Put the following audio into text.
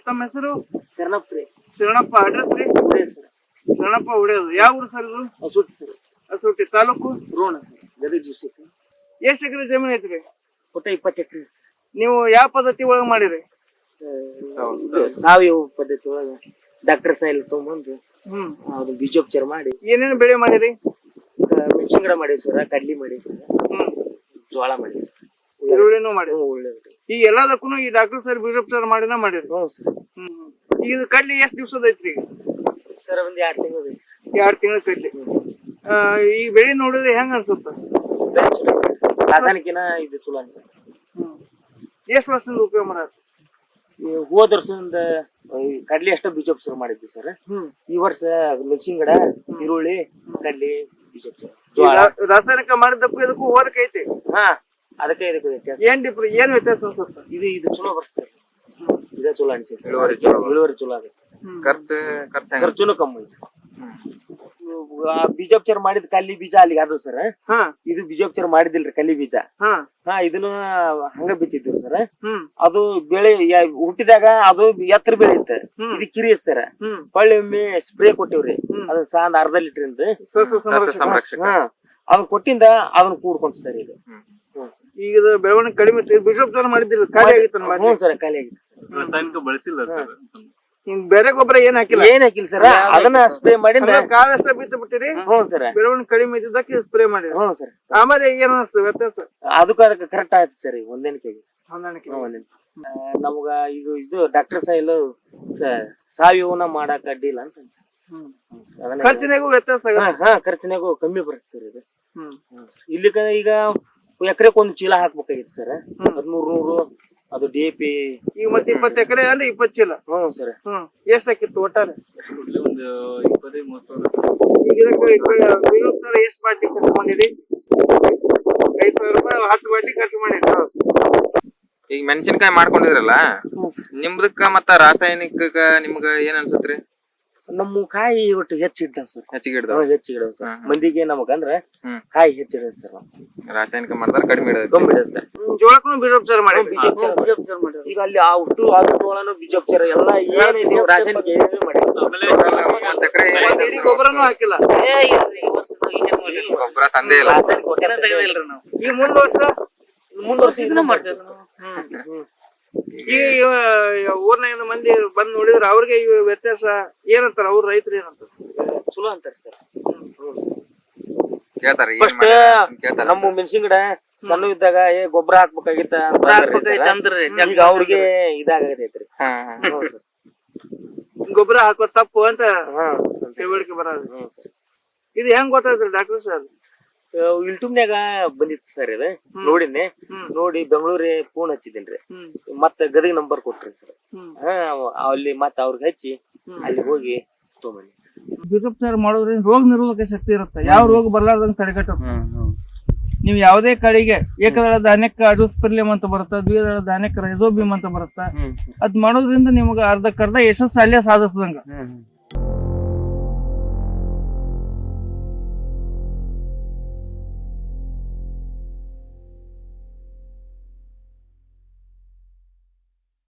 ತಮ್ಮ ಹೆಸರು? ಶರಣಪ್ಪ ರೀ. ಶರಣಪ್ಪ. ಅಡ್ರೆಸ್ ರೀ? ಸರ್ ಶರಣಪ್ಪ ಉಡೇದು. ಯಾವ ಊರು ಸರ್ ಇದು? ಅಸುಟಿ ಸರ್. ಅಸುಟಿ ತಾಲೂಕು? Ron sir, Gadag district. ಎಷ್ಟು ಎಕರೆ ಜಮೀನು ಐತ್ರಿ? ಒಟ್ಟ 20 ಎಕರೆ ಸರ್. ನೀವು ಯಾವ ಪದ್ಧತಿ ಒಳಗ ಮಾಡಿರಿ? ಸಾವಯವ ಪದ್ಧತಿ ಒಳಗ ಡಾಕ್ಟರ್.ಸಾಯಿಲ್ ತಗೊಂಬಂದು ಅದು ಬೀಜೋಪಚಾರ ಮಾಡಿ. ಏನೇನು ಬೆಳೆ ಮಾಡಿರಿ? ಮೆಣಸಿನ ಗಿಡ ಮಾಡಿವಿ ಸರ್, ಕಡ್ಲಿ ಮಾಡಿವಿ ಸರ್, ಜೋಳ ಮಾಡಿವಿ ಸರ್, ಈರುಳ್ಳಿನೂ ಮಾಡಿ. ಒಳ್ಳೇದು. ಈ ಎಲ್ಲದಕ್ಕೂ ಈ ಡಾಕ್ಟರ್.ಸಾಯಿಲ್ ಬೀಜೋಪಚಾರ ಮಾಡಿನ ಮಾಡಿರಿ? ಹ್ಞೂ ಸರ್. ಈಗ ಕಡ್ಲಿ ಎಷ್ಟ್ ದಿವ್ಸದ ಐತ್ರಿ? ಸರ್ ಒಂದ್ 2 ತಿಂಗಳು ಐತಿ. 2 ತಿಂಗಳ ಕಡ್ಲಿ. ಈ ಬೆಳೆ ನೋಡಿದ್ರೆ ಹೆಂಗ ಅನ್ಸುತ್ತ? ಚಲೋ ಸರ್, ರಾಸಾಯನಿಕಿನ ಇದು ಚಲೋ ಅನ್ಸುತ್ತೆ. ಎಷ್ಟು ವರ್ಷದಿಂದ ಉಪಯೋಗ ಮಾಡೋದು? ಹೋದ ವರ್ಷದಿಂದ ಕಡ್ಲಿ ಅಷ್ಟ ಬೀಜೋಪಚಾರ ಮಾಡಿದ್ವಿ ಸರ್. ಈ ವರ್ಷ ಮೆಣಸಿನ ಗಿಡ, ಈರುಳ್ಳಿ, ಕಡ್ಲಿ ಬೀಜೋಪಚಾರ. ರಾಸಾಯನಿಕ ಮಾಡಿದ್ದಕ್ಕೂ ಇದಕ್ಕೂ ಹೋಲಿಕೆ ಐತಿ? ಹಾ, ಅದಕ್ಕೆ ಇದಕ್ಕೆ ವ್ಯತ್ಯಾಸ. ಏನ್ ವ್ಯತ್ಯಾಸ ಅನ್ಸುತ್ತ? ಇದು ಚಲೋ ಬರ್ತದೆ ಸರ್. ಇದೇ ಚಲೋ ಅನ್ಸುತ್ತೆ. ಇಳುವರಿ ಚಲೋ ಆಗುತ್ತೆ. ಖರ್ಚುನು ಕಮ್ಮಿ ಐತಿ. ಬೀಜೋಪಚಾರ ಮಾಡಿದ ಕಲ್ಲಿ ಬೀಜ ಅಲ್ಲಿಗೆ ಅದು ಸರ್. ಇದು ಬೀಜೋಪಚಾರ ಮಾಡಿದಿಲ್ರಿ ಕಲ್ಲಿ ಬೀಜ. ಇದನ್ನ ಹಂಗ ಬಿತ್ತಿದ್ರು ಸರ್. ಅದು ಬೆಳೆ ಹುಟ್ಟಿದಾಗ ಅದು ಎತ್ತರ ಬೆಳೆಯುತ್ತೆ, ಇದು ಕಿರಿ ಸರ್. ಹೊಳ್ಳಿ ಒಮ್ಮೆ ಸ್ಪ್ರೇ ಕೊಟ್ಟಿವ್ರಿ, ಅದು ಸಾಂದ್ 1/2 ಲೀಟರ್ ಅದನ್ನ ಕೊಟ್ಟಿಂದ ಅದನ್ನ ಕೂಡ್ಕೊಂತ ಸರ್. ಇದು ಈಗ ಬೆಳವಣಿಗೆ ಕಡಿಮೆ ಬೀಜೋಪಚಾರ ಮಾಡಿದಿಲ್ಲ, ಖಾಲಿ ಆಗಿತ್ತು ಸರ್. ಖಾಲಿ ಆಗಿತ್ತು ಸರ್. ರಾಸಾಯನಿಕ ಬಳಸಿಲ್ಲ ಸರ್. ಬೇರೆ ಗೊಬ್ಬರ ಏನ್ ಹಾಕಿಲ್ಲ? ಸರ್, ಅದನ್ನ ಸ್ಪ್ರೇ ಮಾಡಿದ್ರೆ ಕಾಳ ಅಷ್ಟ ಬಿತ್ತು ಬಿಟ್ಟಿರಿ. ಸರ್. ಬೆಳವಣಿಗೆ ಕಡಿಮೆ ಇದ್ದಕ್ಕೆ ಸ್ಪ್ರೇ ಮಾಡಿರಿ. ಸರ್. ಆಮೇಲೆ ಏನ್ ಅನಿಸ್ತು ವ್ಯತ್ಯಾಸ? ಅದಕ್ಕೆ ಕರೆಕ್ಟ್ ಆಯ್ತು ಸರ್. ಹೊಂದಾಣಿಕೆ ನಮ್ಗ ಇದು ಡಾಕ್ಟರ್.ಸಾಯಿಲ್ ಸಾವಯವನ ಮಾಡಕ್ ಅಡ್ಡಿಲ್ಲ ಅಂತ ಅನ್ಸುತ್ತೆ. ಖರ್ಚಿನಾಗೂ ವ್ಯತ್ಯಾಸ? ಖರ್ಚಿನಾಗೂ ಕಮ್ಮಿ ಬರುತ್ತೆ ಸರ್. ಇದು ಇಲ್ಲಿ ಈಗ ಎಕರೆಕ್ 1 ಚೀಲ ಹಾಕ್ಬೇಕಾಗಿತ್ತು ಸರ್. 1300 ಅದು DAP. ಈಗ ಮತ್ತೆ 20 ಎಕರೆ ಅಂದ್ರೆ 20 ಚೀಲ? ಸರ್. ಎಷ್ಟ್ ಹಾಕಿತ್ತು ಒಟ್ಟಾರೆ? ಒಂದು 25-30 ಸಾವಿರ. ಈಗ ಎಷ್ಟ್ ಬಾಟ್ಲಿ ಖರ್ಚು ಮಾಡಿರಿ? 5,000 ರೂಪಾಯಿ 10 ಬಾಟ್ಲಿ ಖರ್ಚು ಮಾಡಿರಿ. ಈಗ ಮೆಣಸಿನಕಾಯಿ ಮಾಡ್ಕೊಂಡಿದ್ರಲ್ಲ, ನಿಮ್ದಕ್ಕ ಮತ್ತ ರಾಸಾಯನಿಕ ನಿಮ್ಗ ಏನ್ ಅನ್ಸತ್ರಿ? ನಮ್ಮ ಕಾಯಿ ಒಟ್ಟು ಹೆಚ್ಚಿಡ್ತಾವ ಸರ್. ಹೆಚ್ಚಿಗಿಡ್ತಾವ ಸರ್. ಮಂದಿಗೆ ನಮಗಂದ್ರ ಕಾಯಿ ಹೆಚ್ಚಿಡ ಸರ್. ರಾಸಾಯನಿಕ ಮಾಡಿದ್ರೆ ಕಡಿಮೆ ಸರ್. ಜೋಳಕ್ಕೂ ಬೀಜೋಪಚಾರ ಮಾಡಿ. ಈಗ ಅಲ್ಲಿ ಆ ಹುಟ್ಟು ಆಗ ಜೋಳನು ಬೀಜೋಪಚಾರ ಎಲ್ಲ ಏನಿದೆ ರಾಸಾಯನಿಕ ಗೊಬ್ಬರನು ಹಾಕಿಲ್ಲ. ಗೊಬ್ಬರ ತಂದೆ ಇಲ್ಲ. ಈ ಮುಂದ್ ವರ್ಷ ಇದನ್ನ ಮಾಡ್ತೇವೆ. ಈಗ ಊರ್ನಾಗ ಮಂದಿ ಬಂದ್ ನೋಡಿದ್ರ ಅವ್ರಿಗೆ ಈ ವ್ಯತ್ಯಾಸ ಏನಂತಾರ? ಅವ್ರ ರೈತರು ಏನಂತಾರ? ಚಲೋ ಅಂತಾರ ಸರ್. ನಮ್ಮ ಮೆಣಸಿನ ಗಿಡ ಸಣ್ಣ ಇದ್ದಾಗ ಗೊಬ್ಬರ ಹಾಕ್ಬೇಕಾಗಿತ್ತ ಈಗ ಅವ್ರಿಗೆ ಇದಾಗೈತ್ರಿ. ಗೊಬ್ಬರ ಹಾಕೋ ತಪ್ಪು ಅಂತ ತಿಳುವಳಿಕೆ ಬರೋದು. ಇದು ಹೆಂಗ್ ಗೊತ್ತಾಯ್ತ್ರಿ ಡಾಕ್ಟರ್ ಸರ್? ಯೂಟ್ಯೂಬ್ನ್ಯಾಗ ಬಂದಿತ್ತು ಸರ್. ಇದು ನೋಡಿದ್ನೆ, ನೋಡಿ ಬೆಂಗಳೂರೇ ಫೋನ್ ಹಚ್ಚಿದೇನ್ರಿ. ಮತ್ತ ಗದಗ ನಂಬರ್ ಕೊಟ್ರಿ ಸರ್. ಅಲ್ಲಿ ಮತ್ತ ಅವ್ರಿಗೆ ಹಚ್ಚಿ ಅಲ್ಲಿ ಹೋಗಿ ತಗೊಂಬಂದಿ. ಬೀಜೋಪಚಾರ ಮಾಡೋದ್ರಿಂದ ರೋಗ ನಿರೋಧಕ ಶಕ್ತಿ ಇರುತ್ತೆ, ಯಾವ ರೋಗ ಬರ್ಲಾರ್ದಂಗ ತಡೆಗಟ್ಟುತ್ತೆ. ನೀವು ಯಾವುದೇ ಕಡೆಗೆ ಏಕದಳ ಧಾನ್ಯಕ್ಕೆ ಅಜೋಸ್ಪರ್ಲಿಯಂ ಅಂತ ಬರುತ್ತ, ದ್ವಿದಳ ಧಾನ್ಯಕ್ಕೆ ರೈಜೋಬಿಯಂ ಅಂತ ಬರುತ್ತ. ಅದ್ ಮಾಡೋದ್ರಿಂದ ನಿಮ್ಗ ಅರ್ಧಕ್ಕರ್ಧ ಯಶಸ್ಸು ಅಲ್ಲೇ ಸಾಧಿಸದಂಗ.